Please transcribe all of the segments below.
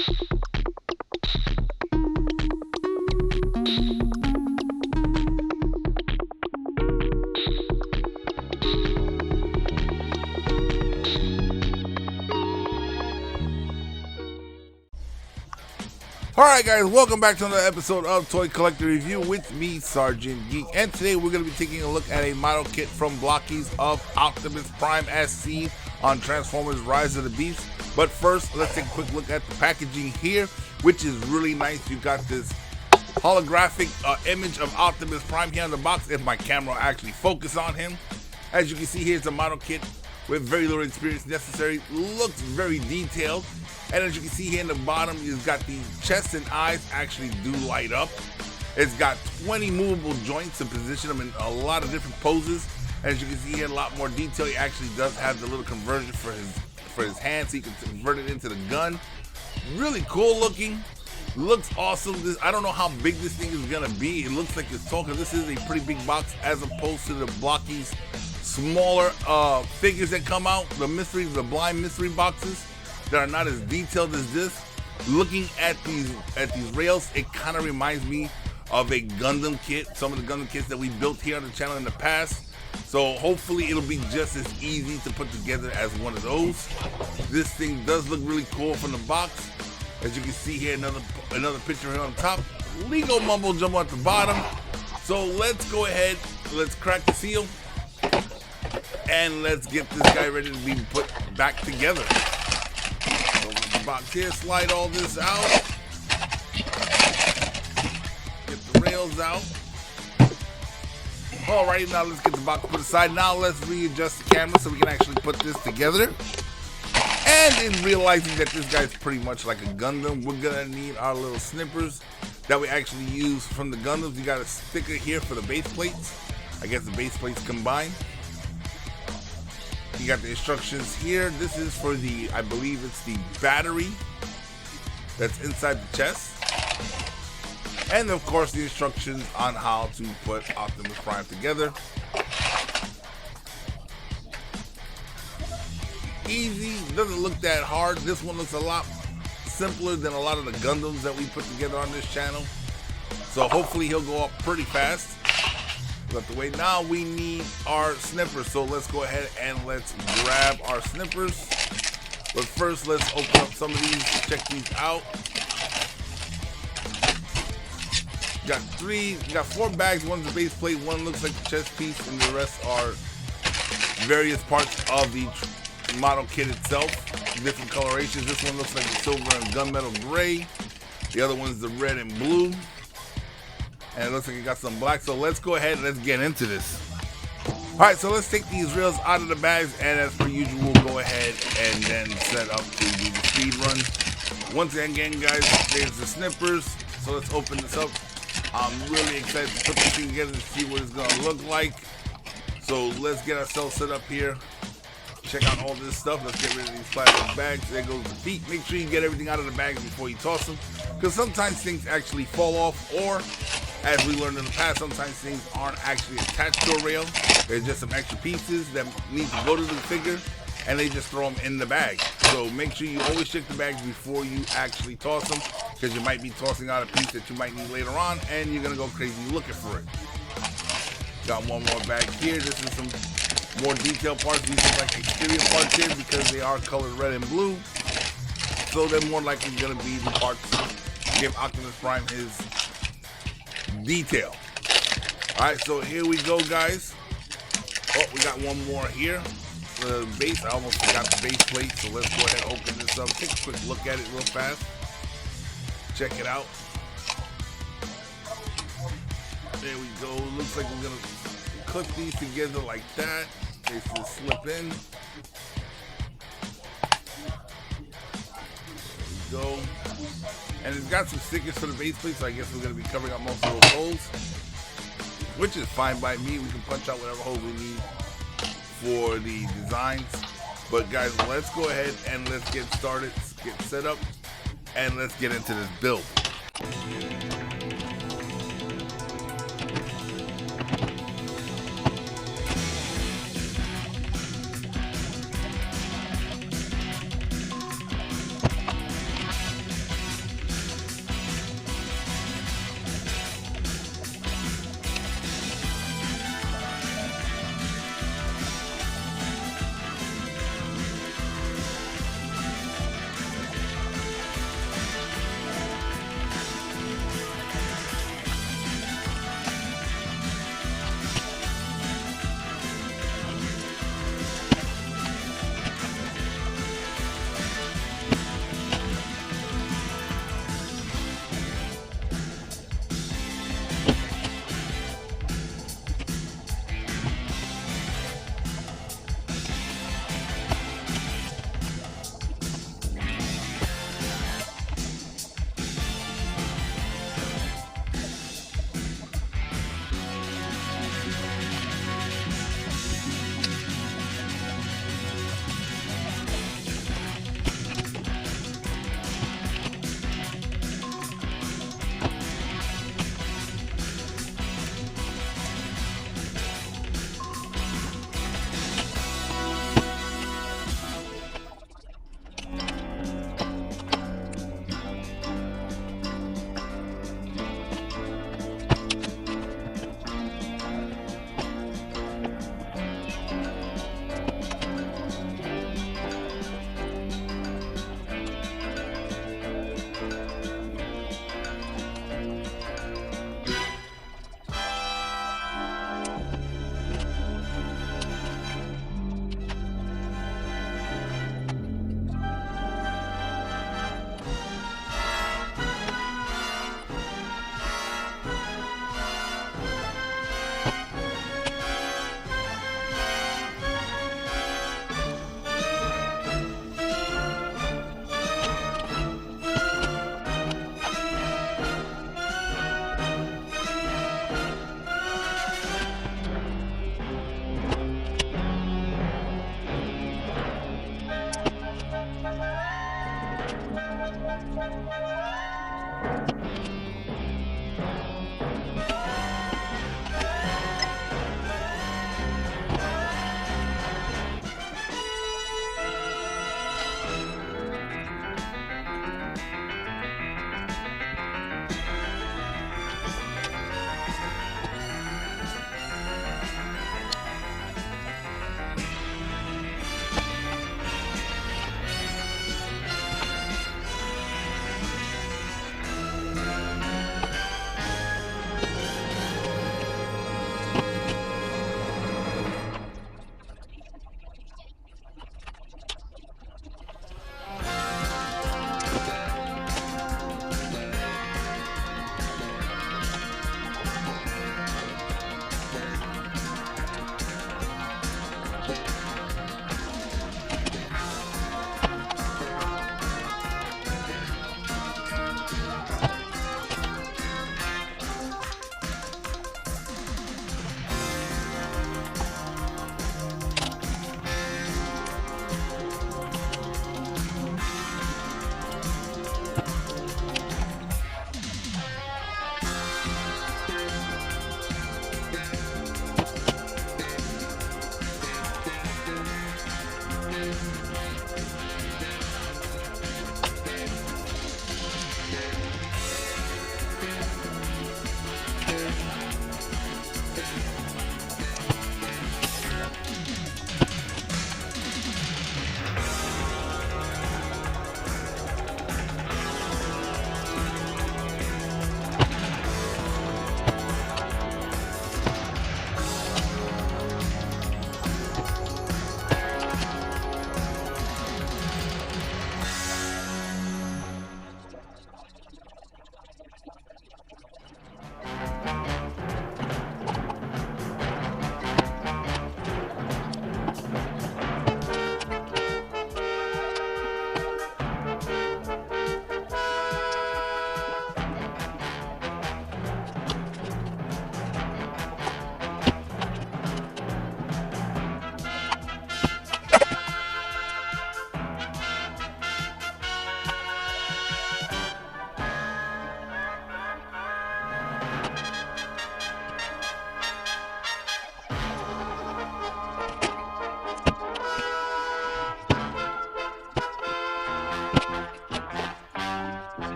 Alright guys, welcome back to another episode of Toy Collector Review with me, Sergeant Geek. And today we're going to be taking a look at a model kit from Blokees of Optimus Prime as seen on Transformers Rise of the Beasts. But first, let's take a quick look at the packaging here, which is really nice. You've got this holographic image of Optimus Prime here on the box, if my camera will actually focus on him. As you can see, here's a model kit with very little experience necessary. Looks very detailed. And as you can see here in the bottom, you've got the chest and eyes actually do light up. It's got 20 movable joints to position them in a lot of different poses. As you can see here, a lot more detail. He actually does have the little conversion for his hand, so you can convert it into the gun. Really cool looking. Looks awesome. I don't know how big this thing is gonna be. It looks like it's tall because this is a pretty big box as opposed to the Blokees smaller figures that come out, the blind mystery boxes that are not as detailed as this. Looking at these rails, it kind of reminds me of a Gundam kit, some of the Gundam kits that we built here on the channel in the past. So hopefully it'll be just as easy to put together as one of those. This thing does look really cool from the box. As you can see here, another picture here on top. Lego mumbo jumbo at the bottom. So let's go ahead, let's crack the seal, and let's get this guy ready to be put back together. Open the box here, slide all this out. Get the rails out. Alright, now let's get the box put aside. Now let's readjust the camera so we can actually put this together. And in realizing that this guy's pretty much like a Gundam, we're gonna need our little snippers that we actually use from the Gundams. You got a sticker here for the base plates. I guess the base plates combined. You got the instructions here. This is for the, I believe it's the battery that's inside the chest. And of course the instructions on how to put Optimus Prime together. Easy, doesn't look that hard. This one looks a lot simpler than a lot of the Gundams that we put together on this channel. So hopefully he'll go up pretty fast. Left the way. Now we need our snippers. So let's go ahead and let's grab our snippers. But first let's open up some of these, check these out. Got 4 bags. One's the base plate, one looks like the chest piece, and the rest are various parts of the model kit itself, different colorations. This one looks like the silver and gunmetal gray. The other one's the red and blue. And it looks like it got some black. So let's go ahead and let's get into this. Alright, so let's take these rails out of the bags, and as per usual, we'll go ahead and then set up to do the speed run. Once again, guys, there's the snippers. So let's open this up. I'm really excited to put this thing together to see what it's gonna look like. So let's get ourselves set up here. Check out all this stuff. Let's get rid of these plastic bags. There goes the feet. Make sure you get everything out of the bags before you toss them, because sometimes things actually fall off, or as we learned in the past, sometimes things aren't actually attached to a rail. There's just some extra pieces that need to go to the figure, and they just throw them in the bag. So make sure you always check the bags before you actually toss them, because you might be tossing out a piece that you might need later on, and you're gonna go crazy looking for it. Got one more bag here. This is some more detailed parts. These are like exterior parts here because they are colored red and blue, so they're more likely going to be the parts to give Optimus Prime his detail. Alright, so here we go, guys. Oh, we got one more here. The base, I almost forgot the base plate, so let's go ahead and open this up. Take a quick look at it real fast. Check it out. There we go. Looks like we're going to clip these together like that. They just slip in. There we go. And it's got some stickers for the base plate, so I guess we're going to be covering up most of those holes, which is fine by me. We can punch out whatever holes we need for the designs. But guys, let's go ahead and let's get started, get set up, and let's get into this build.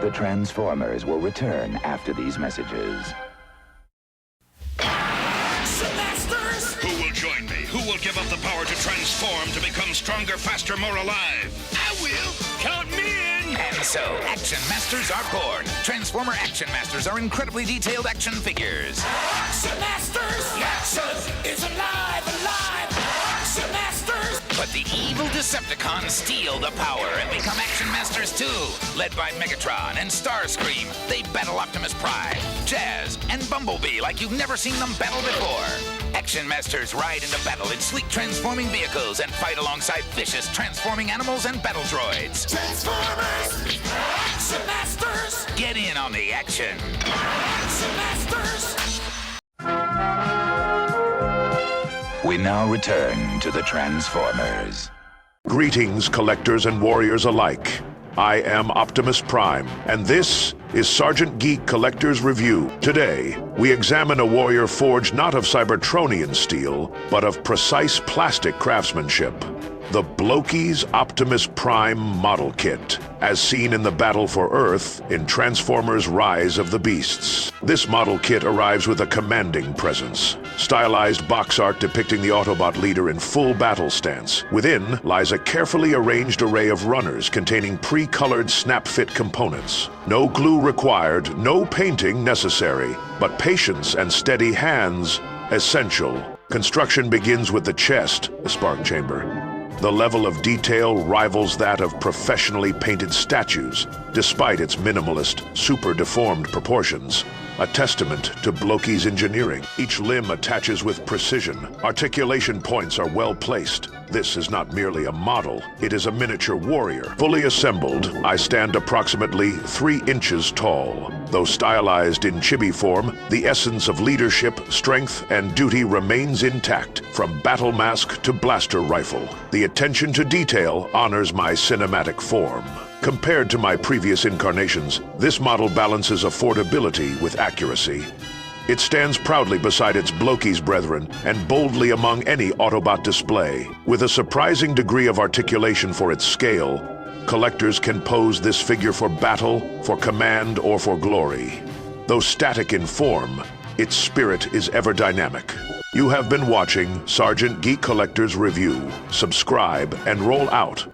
The Transformers will return after these messages. Masters! Who will join me? Who will give up the power to transform to become stronger, faster, more alive? I will! Count me in! And so, Action Masters are born. Transformer Action Masters are incredibly detailed action figures. Action Masters! Action is alive, alive! Action Masters! But the evil Decepticons steal the power and become Action Masters too. Led by Megatron and Starscream, they battle Optimus Prime, Jazz, and Bumblebee like you've never seen them battle before. Action Masters ride into battle in sleek transforming vehicles and fight alongside vicious transforming animals and battle droids. Transformers! Action Masters! Get in on the action. Action Masters! We now return to the Transformers. Greetings, collectors and warriors alike. I am Optimus Prime, and this is Sergeant Geek Collector's Review. Today, we examine a warrior forged not of Cybertronian steel, but of precise plastic craftsmanship. The Blokees Optimus Prime model kit, as seen in the battle for Earth in Transformers Rise of the Beasts. This model kit arrives with a commanding presence. Stylized box art depicting the Autobot leader in full battle stance. Within lies a carefully arranged array of runners containing pre-colored snap-fit components. No glue required, no painting necessary, but patience and steady hands essential. Construction begins with the chest, the spark chamber. The level of detail rivals that of professionally painted statues, despite its minimalist, super-deformed proportions. A testament to Blokees engineering. Each limb attaches with precision. Articulation points are well placed. This is not merely a model, it is a miniature warrior. Fully assembled, I stand approximately 3 inches tall. Though stylized in chibi form, the essence of leadership, strength, and duty remains intact, from battle mask to blaster rifle. The attention to detail honors my cinematic form. Compared to my previous incarnations, this model balances affordability with accuracy. It stands proudly beside its Blokees brethren and boldly among any Autobot display. With a surprising degree of articulation for its scale, collectors can pose this figure for battle, for command, or for glory. Though static in form, its spirit is ever dynamic. You have been watching Sergeant Geek Collector's Review. Subscribe and roll out